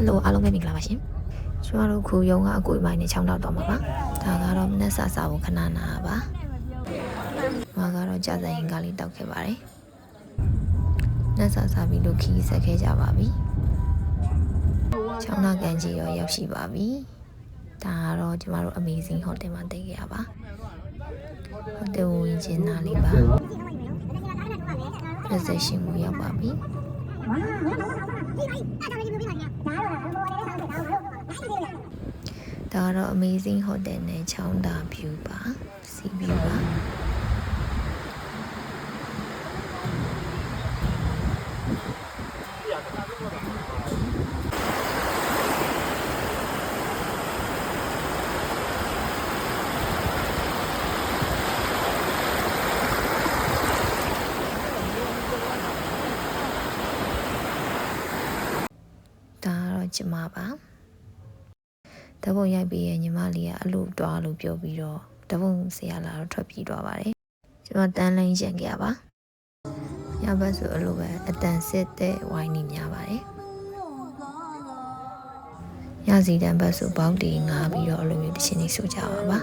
Hello အားလုံးပဲမင်္ဂလာပါရှင်ကျမတို့ခုရုံကအကိုအမိုင်းနဲ့ချောင်းတော့မှာပါဒါကတော့မနက်စာစာကိုခဏနာပါငါကတော့ကြာစံဟင်္ကာလေးတောက်ခဲ့ပါတယ်နက်စာစာပြီးလို့ခီးဆက်ခဲ့ကြပါပြီချောင်းနာကန်ကြီးရောရောက်ရှိပါပြီဒါကတော့ကျမတို့ Amazing Hotel မှာတည်ခဲ့ရပါဟိုတယ်ဝင်ကျင်နာလေးပါ reservation ကိုရောက်ပါပြီဒါတော့ Amazing Hotel နဲ့ချောင်းတာ view ပါ sea view ပါကျမပါတပုံရိုက်ပြီးရဲ့ညီမလေးကအလို့တွားလို့ပြောပြီးတော့တပုံဆရာလာတော့ထွက်ပြေးသွားပါတယ်ကျမတန်းလိုင်းရန်ခဲ့ရပါညဘက်ဆိုအလိုပဲအတန်စစ်တဲ့ဝိုင်းနေများပါတယ်ညစီတန်းဘက်ဆိုဘောက်တီငားပြီးတော့အလိုမျိုးတချင်းနေဆိုကြပါပါ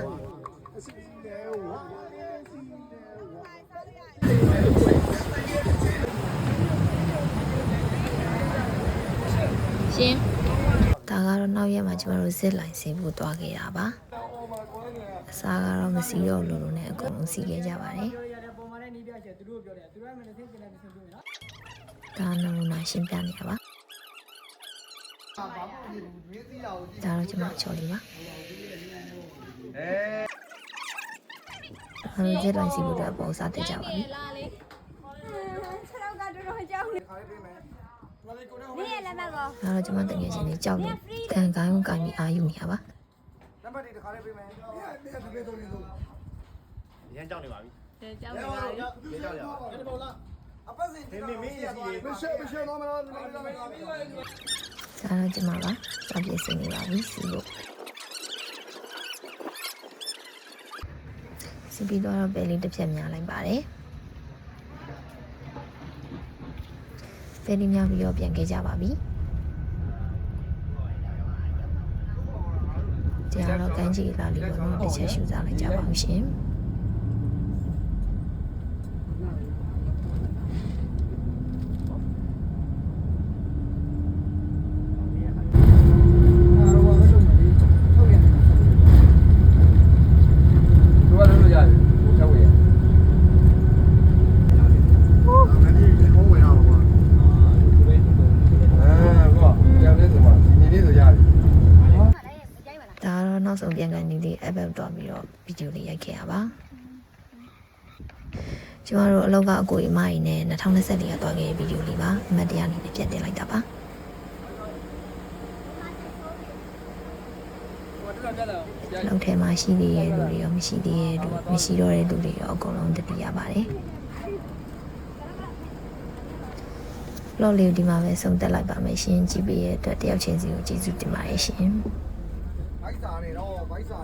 ရှင်ဒါကတော့နောက်ရက်မှာကျမတို့ဇစ်လိုင်းဆေးဖို့သွားခဲ့တာပါအစားကတော့မစီတော့လို့နဲ့အကုန်လုံးစီခဲ့ကြပါတယ်ဒါနမူနာရှင်းပြနေရပါဒါတော့ကျမချော်လေးပါဇစ်လိုင်းဆေးဖို့တော့ပုံစားတက်ကြပါပြီအဲ့တော့ကျွန်မတကယ်ချင်းလေးကြောက်လို့ကန်ကိုင်းကိုကန်ပြီးအာယူနေရပါနံပါတ်1တစ်ခါလေးပေးမယ်ရန်ကြောက်နေပါပြီကြောက်နေပါပြီကြောက်ရပါဒီပုံလားအပတ်စဉ်မင်းရစီမရှိတော့မလားဒါတော့ကျွန်မပါစောပြည့်စင်နေပါပြီစီလို့စီပြီးတော့ပဲလေးတစ်ဖြက်များလိုက်ပါတယ်ပဲလေးများပြီးတော့ပြန်ခဲ့ကြပါပြီတရားတော့ကန်းကြီးလာလေးတော့တစ်ချက်ရှူစားလိုက်ကြပါဦးရှင်နောက်ဆုံးပြန်ကန်နေလေးအပတ်တော့ပြီးတော့ဗီဒီယိုလေးရိုက်ခဲ့ရပါကျမတို့အလောက်ကကိုအမကြီးနဲ့2024ကသွားခဲ့တဲ့ဗီဒီယိုလေးပါအမှတ်တရအနေနဲ့ပြန်တင်လိုက်တာပါလောက်ထဲမှာရှိသေးတဲ့လူတွေရောမရှိသေးတဲ့လူမရှိတော့တဲ့လူတွေရောအကုန်လုံးတတိရပါတယ်လော်လေးဒီမှာပဲဆုံးသက်လိုက်ပါမယ်ရှင်ကြည့်ပေးရတဲ့အတွက်တယောက်ချင်းစီကိုကျေးဇူးတင်ပါတယ်ရှင်